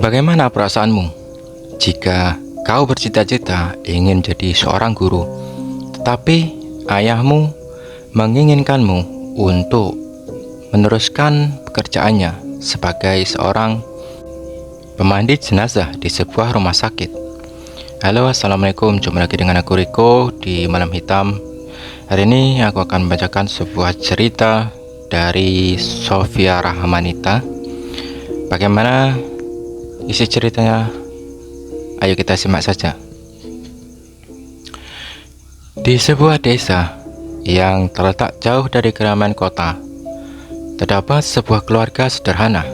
Bagaimana perasaanmu jika kau bercita-cita ingin jadi seorang guru, tetapi ayahmu menginginkanmu untuk meneruskan pekerjaannya sebagai seorang pemandi jenazah di sebuah rumah sakit? Halo, assalamualaikum. Jumpa lagi dengan aku Riko di Malam Hitam. Hari ini aku akan membacakan sebuah cerita dari Sofia Rahmanita. Bagaimana isi ceritanya? Ayo kita simak saja. Di sebuah desa yang terletak jauh dari keramaian kota, terdapat sebuah keluarga sederhana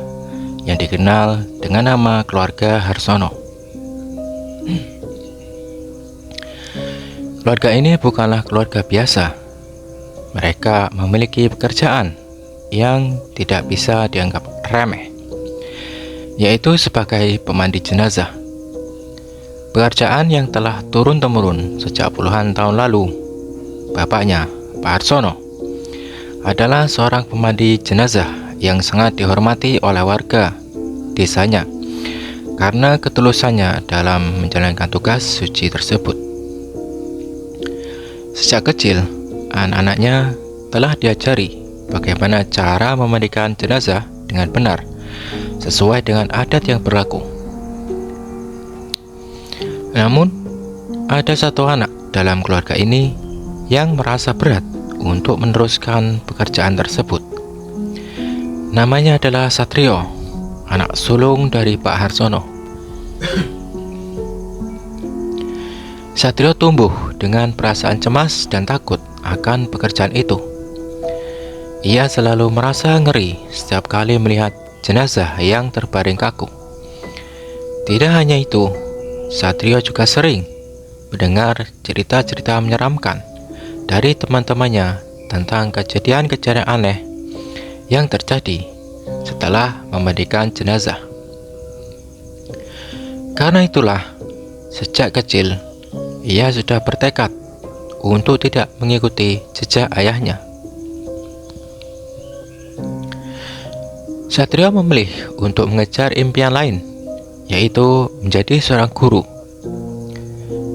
yang dikenal dengan nama keluarga Harsono. Keluarga ini bukanlah keluarga biasa. Mereka memiliki pekerjaan yang tidak bisa dianggap remeh, yaitu sebagai pemandi jenazah. Pekerjaan yang telah turun-temurun sejak puluhan tahun lalu. Bapaknya, Pak Harsono, adalah seorang pemandi jenazah yang sangat dihormati oleh warga desanya karena ketulusannya dalam menjalankan tugas suci tersebut. Sejak kecil, anak-anaknya telah diajari bagaimana cara memandikan jenazah dengan benar sesuai dengan adat yang berlaku. Namun, ada satu anak dalam keluarga ini yang merasa berat untuk meneruskan pekerjaan tersebut. Namanya adalah Satrio, anak sulung dari Pak Harsono. Satrio tumbuh dengan perasaan cemas dan takut akan pekerjaan itu. Ia selalu merasa ngeri setiap kali melihat jenazah yang terbaring kaku. Tidak hanya itu, Satrio juga sering mendengar cerita-cerita menyeramkan dari teman-temannya tentang kejadian-kejadian aneh yang terjadi setelah memandikan jenazah. Karena itulah, sejak kecil ia sudah bertekad untuk tidak mengikuti jejak ayahnya. Satrio memilih untuk mengejar impian lain, yaitu menjadi seorang guru.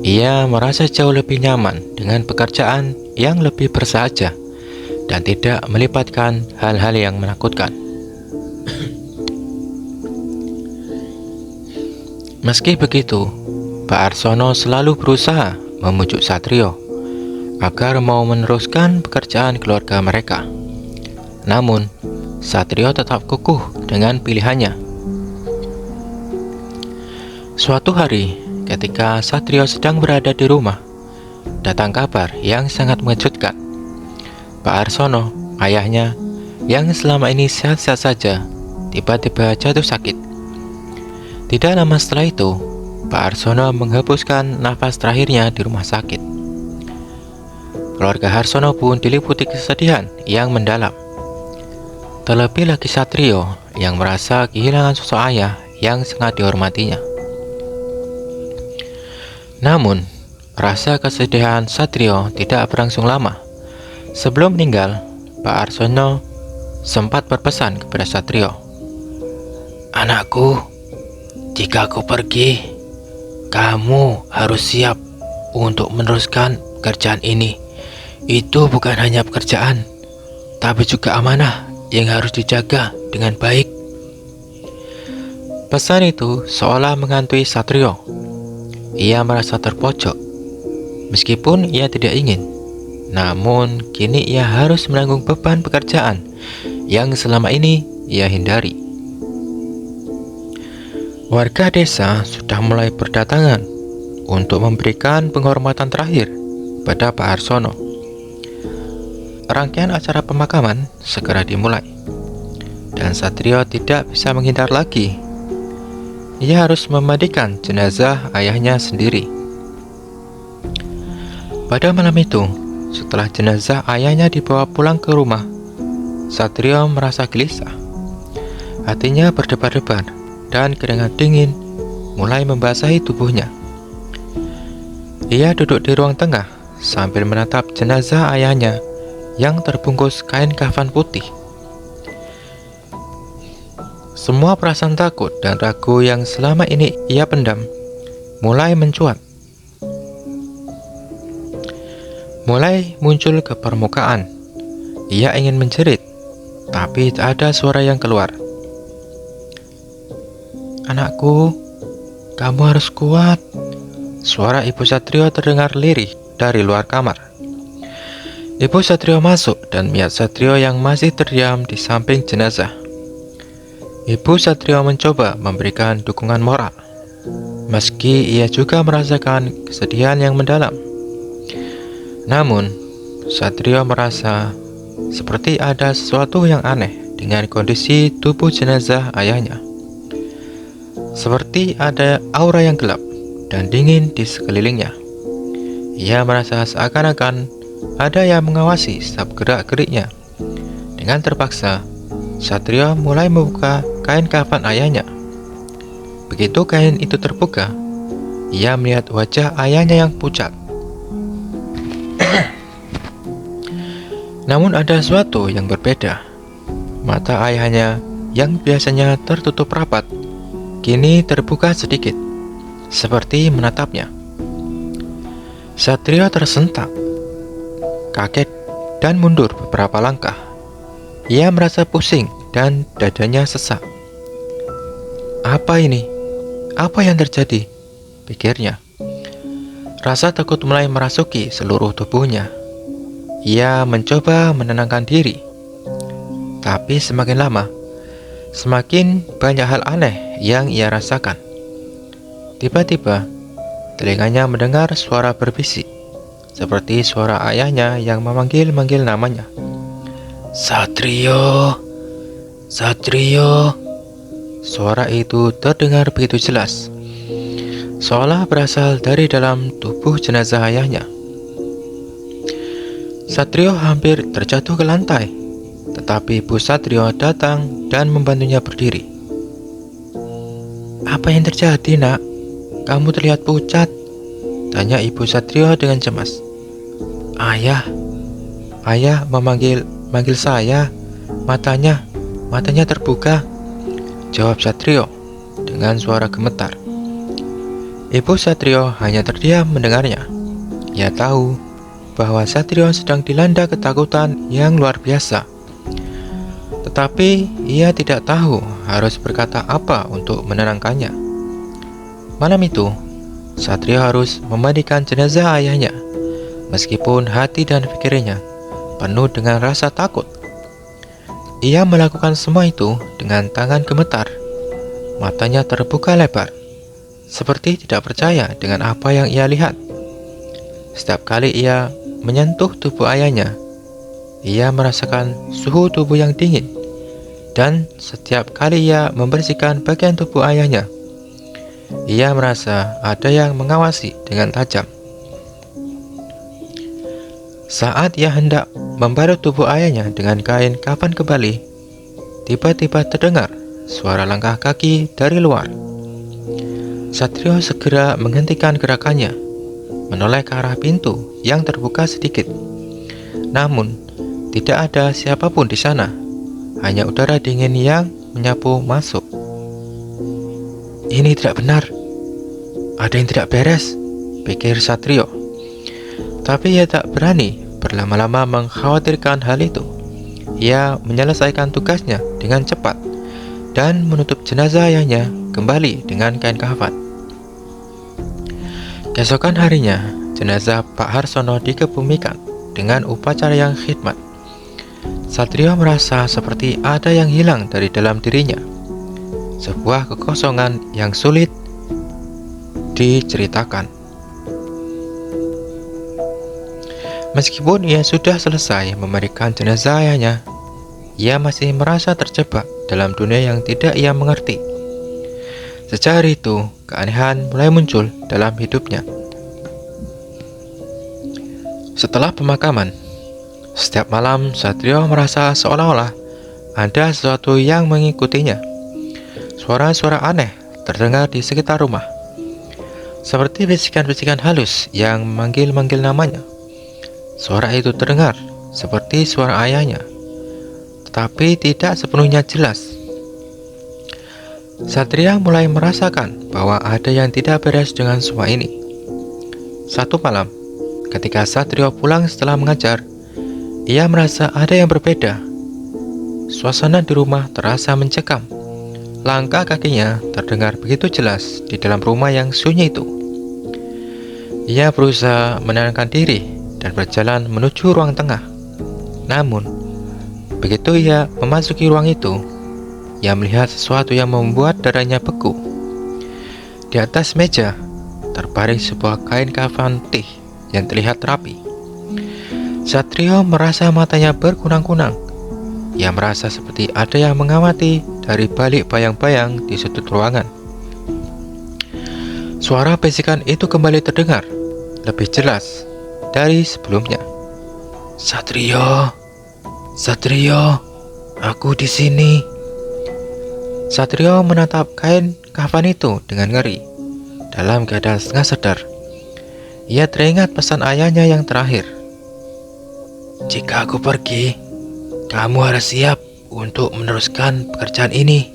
Ia merasa jauh lebih nyaman dengan pekerjaan yang lebih bersahaja dan tidak melibatkan hal-hal yang menakutkan. Meski begitu, Pak Harsono selalu berusaha membujuk Satrio agar mau meneruskan pekerjaan keluarga mereka. Namun, Satrio tetap kukuh dengan pilihannya. Suatu hari, ketika Satrio sedang berada di rumah, datang kabar yang sangat mengejutkan. Pak Harsono, ayahnya, yang selama ini sehat-sehat saja, tiba-tiba jatuh sakit. Tidak lama setelah itu, Pak Harsono menghembuskan nafas terakhirnya di rumah sakit. Keluarga Harsono pun diliputi kesedihan yang mendalam. Terlebih lagi Satrio yang merasa kehilangan sosok ayah yang sangat dihormatinya. Namun, rasa kesedihan Satrio tidak berlangsung lama. Sebelum meninggal, Pak Harsono sempat berpesan kepada Satrio, "Anakku, jika aku pergi, kamu harus siap untuk meneruskan pekerjaan ini. Itu bukan hanya pekerjaan, tapi juga amanah yang harus dijaga dengan baik." Pesan itu seolah menghantui Satrio. Ia merasa terpojok. Meskipun ia tidak ingin, namun kini ia harus menanggung beban pekerjaan yang selama ini ia hindari. Warga desa sudah mulai berdatangan untuk memberikan penghormatan terakhir pada Pak Harsono. Rangkaian acara pemakaman segera dimulai, dan Satrio tidak bisa menghindar lagi. Ia harus memandikan jenazah ayahnya sendiri. Pada malam itu, setelah jenazah ayahnya dibawa pulang ke rumah, Satrio merasa gelisah. Hatinya berdebar-debar dan keringat dingin mulai membasahi tubuhnya. Ia duduk di ruang tengah sambil menatap jenazah ayahnya yang terbungkus kain kafan putih. Semua perasaan takut dan ragu yang selama ini ia pendam mulai mencuat, mulai muncul ke permukaan. Ia ingin menjerit, tapi tak ada suara yang keluar. "Anakku, kamu harus kuat." Suara Ibu Satrio terdengar lirih dari luar kamar. Ibu Satrio masuk dan melihat Satrio yang masih terdiam di samping jenazah. Ibu Satrio mencoba memberikan dukungan moral, meski ia juga merasakan kesedihan yang mendalam. Namun, Satrio merasa seperti ada sesuatu yang aneh dengan kondisi tubuh jenazah ayahnya. Seperti ada aura yang gelap dan dingin di sekelilingnya. Ia merasa seakan-akan ada yang mengawasi setiap gerak-geriknya. Dengan terpaksa, Satrio mulai membuka kain kafan ayahnya. Begitu kain itu terbuka, ia melihat wajah ayahnya yang pucat. Namun ada sesuatu yang berbeda. Mata ayahnya yang biasanya tertutup rapat, kini terbuka sedikit, seperti menatapnya. Satrio tersentak, kaget, dan mundur beberapa langkah. Ia merasa pusing dan dadanya sesak. "Apa ini? Apa yang terjadi?" pikirnya. Rasa takut mulai merasuki seluruh tubuhnya. Ia mencoba menenangkan diri, tapi semakin lama, semakin banyak hal aneh yang ia rasakan. Tiba-tiba, telinganya mendengar suara berbisik, seperti suara ayahnya yang memanggil-manggil namanya. "Satrio, Satrio." Suara itu terdengar begitu jelas, seolah berasal dari dalam tubuh jenazah ayahnya. Satrio hampir terjatuh ke lantai, tetapi Ibu Satrio datang dan membantunya berdiri. "Apa yang terjadi, Nak? Kamu terlihat pucat," tanya Ibu Satrio dengan cemas. Ayah memanggil saya. Matanya terbuka," jawab Satrio dengan suara gemetar. Ibu Satrio hanya terdiam mendengarnya. Ia tahu bahwa Satrio sedang dilanda ketakutan yang luar biasa. Tetapi ia tidak tahu harus berkata apa untuk menenangkannya. Malam itu, Satrio harus memandikan jenazah ayahnya, meskipun hati dan pikirannya penuh dengan rasa takut. Ia melakukan semua itu dengan tangan gemetar. Matanya terbuka lebar, seperti tidak percaya dengan apa yang ia lihat. Setiap kali ia menyentuh tubuh ayahnya, ia merasakan suhu tubuh yang dingin. Dan setiap kali ia membersihkan bagian tubuh ayahnya, ia merasa ada yang mengawasi dengan tajam. Saat ia hendak membalut tubuh ayahnya dengan kain kafan kembali, tiba-tiba terdengar suara langkah kaki dari luar. Satrio segera menghentikan gerakannya, menoleh ke arah pintu yang terbuka sedikit. Namun, tidak ada siapapun di sana, hanya udara dingin yang menyapu masuk. "Ini tidak benar. Ada yang tidak beres," pikir Satrio. Tapi ia tak berani berlama-lama mengkhawatirkan hal itu. Ia menyelesaikan tugasnya dengan cepat dan menutup jenazah ayahnya kembali dengan kain kafan. Keesokan harinya, jenazah Pak Harsono dikebumikan dengan upacara yang khidmat. Satrio merasa seperti ada yang hilang dari dalam dirinya, sebuah kekosongan yang sulit diceritakan. Meskipun ia sudah selesai memandikan jenazah ayahnya, ia masih merasa terjebak dalam dunia yang tidak ia mengerti. Sejak hari itu, keanehan mulai muncul dalam hidupnya. Setelah pemakaman, setiap malam Satrio merasa seolah-olah ada sesuatu yang mengikutinya. Suara-suara aneh terdengar di sekitar rumah, seperti bisikan-bisikan halus yang memanggil-manggil namanya. Suara itu terdengar seperti suara ayahnya, tetapi tidak sepenuhnya jelas. Satria mulai merasakan bahwa ada yang tidak beres dengan semua ini. Satu malam, ketika Satrio pulang setelah mengajar, ia merasa ada yang berbeda. Suasana di rumah terasa mencekam. Langkah kakinya terdengar begitu jelas di dalam rumah yang sunyi itu. Ia berusaha menenangkan diri dan berjalan menuju ruang tengah. Namun, begitu ia memasuki ruang itu, ia melihat sesuatu yang membuat dadanya beku. Di atas meja, terbaring sebuah kain kafan putih yang terlihat rapi. Satrio merasa matanya berkunang-kunang. Ia merasa seperti ada yang mengamati dari balik bayang-bayang di sudut ruangan. Suara bisikan itu kembali terdengar, lebih jelas dari sebelumnya. Satrio, Satrio, aku di sini. Satrio menatap kain kafan itu dengan ngeri. Dalam keadaan setengah sadar, ia teringat pesan ayahnya yang terakhir. Jika aku pergi, kamu harus siap untuk meneruskan pekerjaan ini.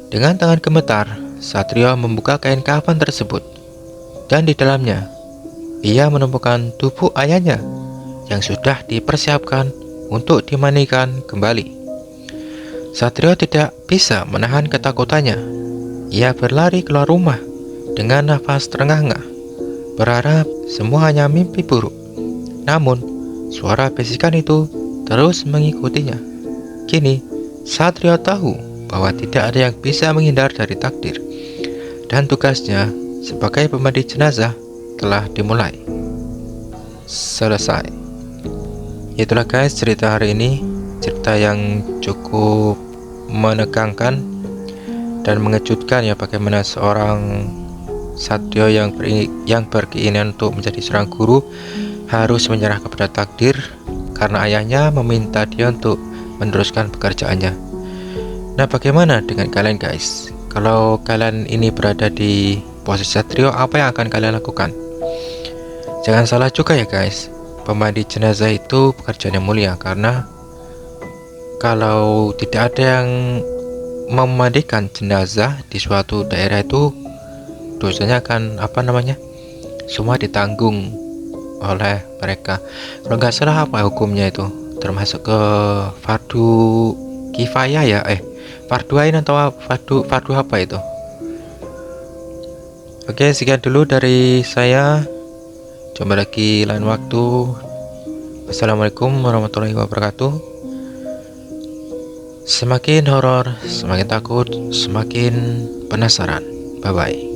Dengan tangan gemetar, Satrio membuka kain kafan tersebut. Dan di dalamnya, ia menemukan tubuh ayahnya yang sudah dipersiapkan untuk dimandikan kembali. Satrio tidak bisa menahan ketakutannya. Ia berlari keluar rumah dengan nafas terengah-engah, berharap semua hanya mimpi buruk. Namun, suara bisikan itu terus mengikutinya. Kini, Satrio tahu bahwa tidak ada yang bisa menghindar dari takdir, dan tugasnya sebagai pemandi jenazah telah dimulai. Selesai. Itulah guys cerita hari ini. Cerita yang cukup menegangkan dan mengejutkan ya, bagaimana seorang Satrio yang berkeinginan untuk menjadi seorang guru harus menyerah kepada takdir karena ayahnya meminta dia untuk meneruskan pekerjaannya. Nah, bagaimana dengan kalian guys? Kalau kalian ini berada di posisi Satrio, apa yang akan kalian lakukan? Jangan salah juga ya guys, pemandi jenazah itu pekerjaan yang mulia, karena kalau tidak ada yang memandikan jenazah di suatu daerah itu, dosanya akan semua ditanggung oleh mereka. Kalau nggak salah apa hukumnya itu, termasuk ke fardu kifayah ya, fardu ain atau fardu apa itu. Oke, sekian dulu dari saya. Coba lagi lain waktu. Assalamualaikum warahmatullahi wabarakatuh. Semakin horor, semakin takut, semakin penasaran. Bye-bye.